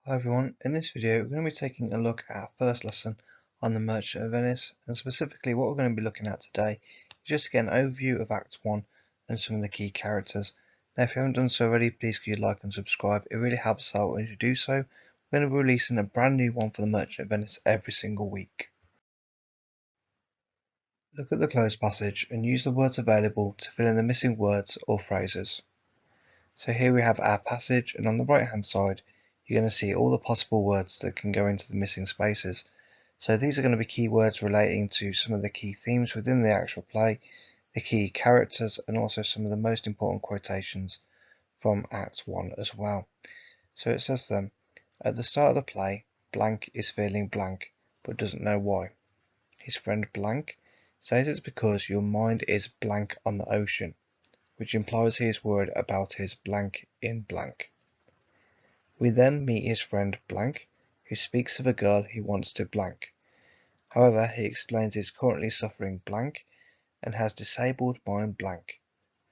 Hi everyone, in this video we're going to be taking a look at our first lesson on the Merchant of Venice, and specifically what we're going to be looking at today is just to get an overview of Act 1 and some of the key characters. Now if you haven't done so already, please could you like and subscribe, it really helps out when you do so. We're going to be releasing a brand new one for the Merchant of Venice every single week. Look at the closed passage and use the words available to fill in the missing words or phrases. So here we have our passage, and on the right hand side you're going to see all the possible words that can go into the missing spaces. So these are going to be keywords relating to some of the key themes within the actual play, the key characters, and also some of the most important quotations from Act 1 as well. So it says then, at the start of the play, blank is feeling blank, but doesn't know why. His friend blank says it's because your mind is blank on the ocean, which implies he is worried about his blank in blank. We then meet his friend blank, who speaks of a girl he wants to blank. However, he explains he is currently suffering blank and has disabled mind blank,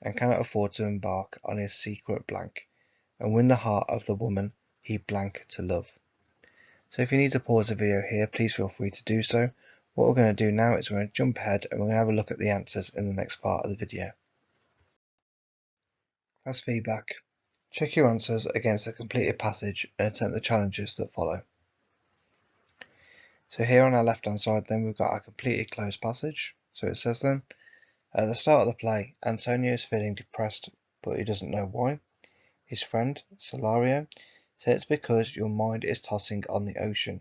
and cannot afford to embark on his secret blank and win the heart of the woman he blank to love. So if you need to pause the video here, please feel free to do so. What we're going to do now is we're going to jump ahead and we're going to have a look at the answers in the next part of the video. As feedback, check your answers against the completed passage and attempt the challenges that follow. So here on our left hand side then we've got our completed closed passage. So it says then, at the start of the play, Antonio is feeling depressed but he doesn't know why. His friend, Solario, says it's because your mind is tossing on the ocean,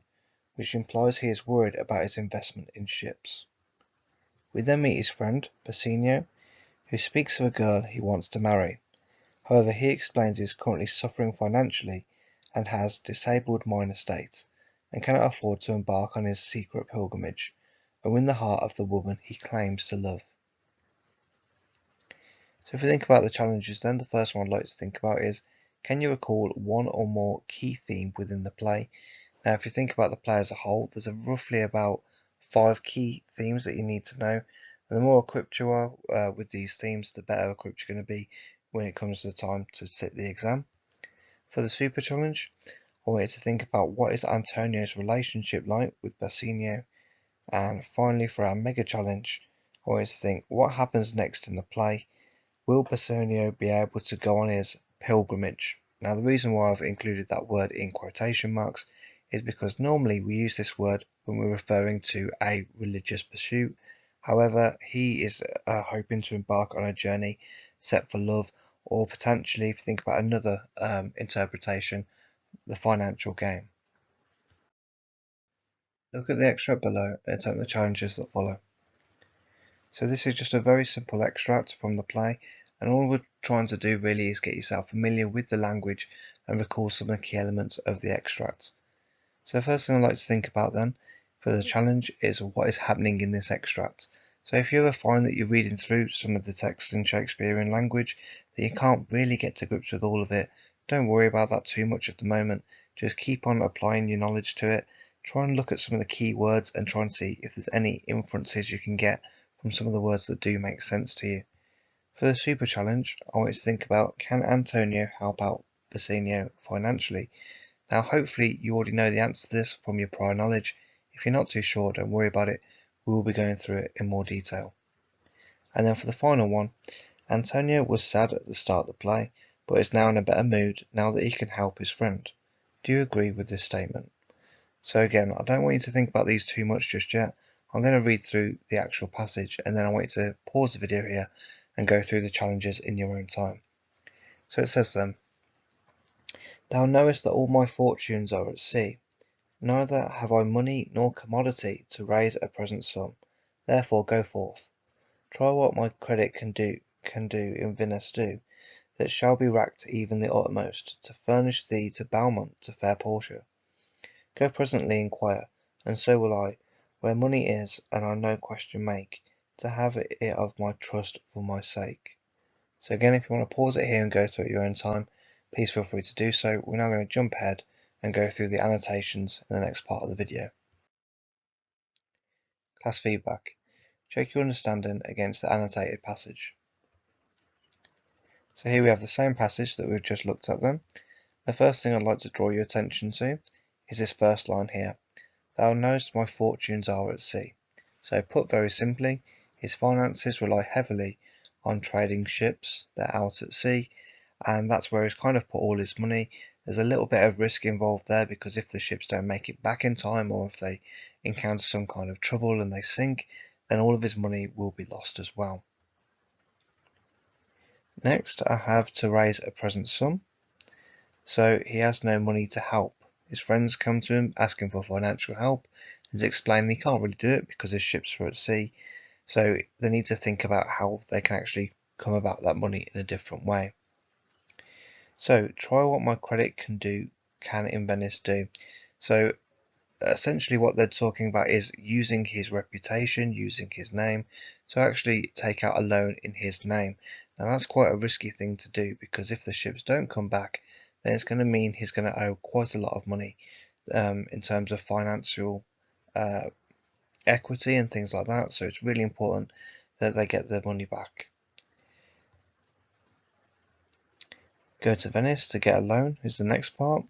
which implies he is worried about his investment in ships. We then meet his friend, Bassanio, who speaks of a girl he wants to marry. However, he explains he is currently suffering financially and has disabled minor states, and cannot afford to embark on his secret pilgrimage and win the heart of the woman he claims to love. So if we think about the challenges then, the first one I'd like to think about is, can you recall one or more key theme within the play? Now if you think about the play as a whole, there's roughly about 5 key themes that you need to know. And the more equipped you are with these themes, the better equipped you're going to be when it comes to the time to sit the exam. For the super challenge, I want you to think about what is Antonio's relationship like with Bassanio. And finally for our mega challenge, I want you to think, what happens next in the play? Will Bassanio be able to go on his pilgrimage? Now the reason why I've included that word in quotation marks is because normally we use this word when we're referring to a religious pursuit. However, he is hoping to embark on a journey set for love, or potentially, if you think about another interpretation, the financial gain. Look at the extract below and attempt the challenges that follow. So this is just a very simple extract from the play, and all we're trying to do really is get yourself familiar with the language and recall some of the key elements of the extract. So the first thing I'd like to think about then for the challenge is what is happening in this extract. So if you ever find that you're reading through some of the text in Shakespearean language that you can't really get to grips with all of it, don't worry about that too much at the moment. Just keep on applying your knowledge to it. Try and look at some of the key words and try and see if there's any inferences you can get from some of the words that do make sense to you. For the super challenge, I want you to think about, can Antonio help out Bassanio financially? Now hopefully you already know the answer to this from your prior knowledge. If you're not too sure, don't worry about it. We will be going through it in more detail. And then for the final one, Antonio was sad at the start of the play, but is now in a better mood now that he can help his friend. Do you agree with this statement? So again, I don't want you to think about these too much just yet. I'm going to read through the actual passage and then I want you to pause the video here and go through the challenges in your own time. So it says then, thou knowest that all my fortunes are at sea. Neither have I money nor commodity to raise a present sum. Therefore go forth. Try what my credit can do in Venice do, that shall be racked even the uttermost, to furnish thee to Belmont to fair Portia. Go presently inquire, and so will I, where money is, and I no question make, to have it of my trust for my sake. So again, if you want to pause it here and go through at your own time, please feel free to do so. We're now going to jump ahead and go through the annotations in the next part of the video. Class feedback. Check your understanding against the annotated passage. So here we have the same passage that we've just looked at then. The first thing I'd like to draw your attention to is this first line here. Thou knowest my fortunes are at sea. So put very simply, his finances rely heavily on trading ships that are out at sea, and that's where he's kind of put all his money. There's a little bit of risk involved there because if the ships don't make it back in time, or if they encounter some kind of trouble and they sink, then all of his money will be lost as well. Next, I have to raise a present sum. So he has no money to help. His friends come to him asking for financial help. He's explained he can't really do it because his ships are at sea. So they need to think about how they can actually come about that money in a different way. So try what my credit can in Venice do. So essentially what they're talking about is using his reputation, using his name to actually take out a loan in his name. Now that's quite a risky thing to do because if the ships don't come back, then it's going to mean he's going to owe quite a lot of money in terms of financial equity and things like that. So it's really important that they get their money back. Go to Venice to get a loan is the next part.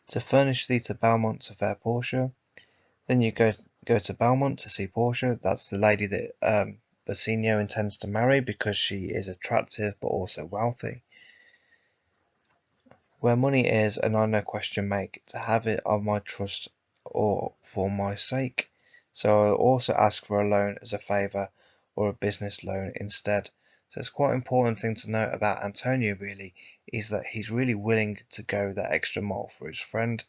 To furnish thee to Belmont to fair Portia. Then you go to Belmont to see Portia. That's the lady that Bassanio intends to marry because she is attractive but also wealthy. Where money is, and I no question make, to have it of my trust or for my sake. So I also ask for a loan as a favour or a business loan instead. So it's quite an important thing to note about Antonio really is that he's really willing to go that extra mile for his friend,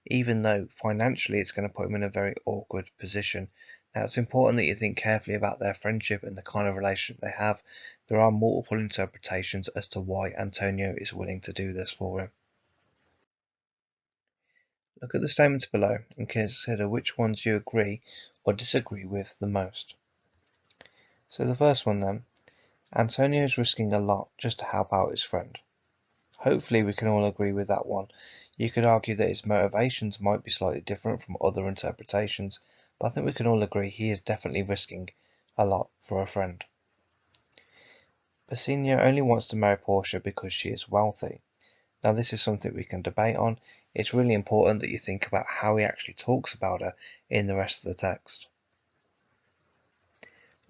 even though financially it's going to put him in a very awkward position. Now it's important that you think carefully about their friendship and the kind of relationship they have. There are multiple interpretations as to why Antonio is willing to do this for him. Look at the statements below and consider which ones you agree or disagree with the most. So the first one then, Antonio is risking a lot just to help out his friend. Hopefully we can all agree with that one. You could argue that his motivations might be slightly different from other interpretations, but I think we can all agree he is definitely risking a lot for a friend. Bassanio only wants to marry Portia because she is wealthy. Now this is something we can debate on. It's really important that you think about how he actually talks about her in the rest of the text.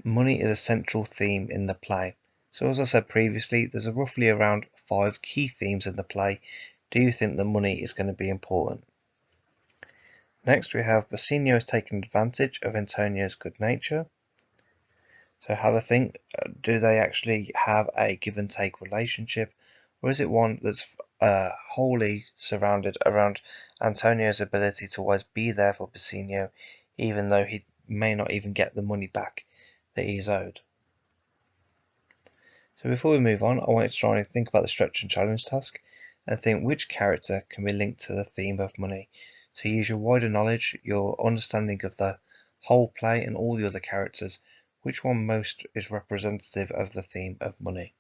Money is a central theme in the play. So as I said previously, there's roughly around 5 key themes in the play. Do you think that money is going to be important? Next we have Bassanio has taken advantage of Antonio's good nature. So have a think, do they actually have a give and take relationship, or is it one that's wholly surrounded around Antonio's ability to always be there for Bassanio, even though he may not even get the money back that he's owed? So before we move on, I want you to try and think about the stretch and challenge task and think which character can be linked to the theme of money. So use your wider knowledge, your understanding of the whole play and all the other characters. Which one most is representative of the theme of money?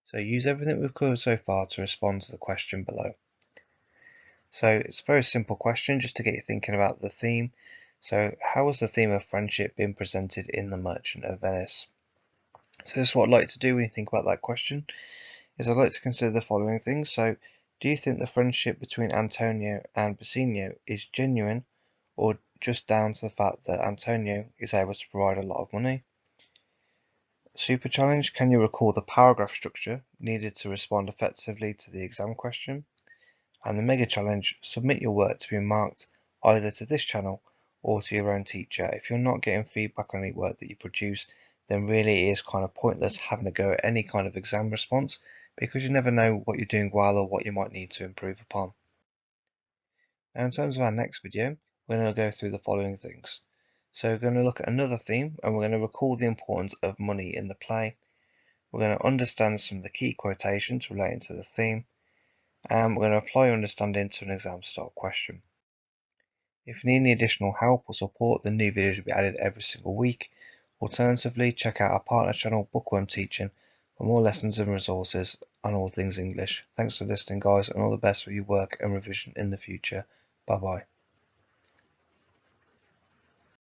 So use everything we've covered so far to respond to the question below. So it's a very simple question just to get you thinking about the theme. So how has the theme of friendship been presented in The Merchant of Venice? So this is what I'd like to do when you think about that question, is I'd like to consider the following things. So do you think the friendship between Antonio and Bassanio is genuine or just down to the fact that Antonio is able to provide a lot of money? Super challenge, can you recall the paragraph structure needed to respond effectively to the exam question? And the mega challenge, submit your work to be marked either to this channel or to your own teacher. If you're not getting feedback on any work that you produce, then really it is kind of pointless having a go at any kind of exam response because you never know what you're doing well or what you might need to improve upon. Now in terms of our next video, we're going to go through the following things. So we're going to look at another theme and we're going to recall the importance of money in the play. We're going to understand some of the key quotations relating to the theme, and we're going to apply your understanding to an exam style question. If you need any additional help or support, then new videos will be added every single week. Alternatively, check out our partner channel Bookworm Teaching for more lessons and resources on all things English. Thanks for listening guys, and all the best for your work and revision in the future. Bye bye.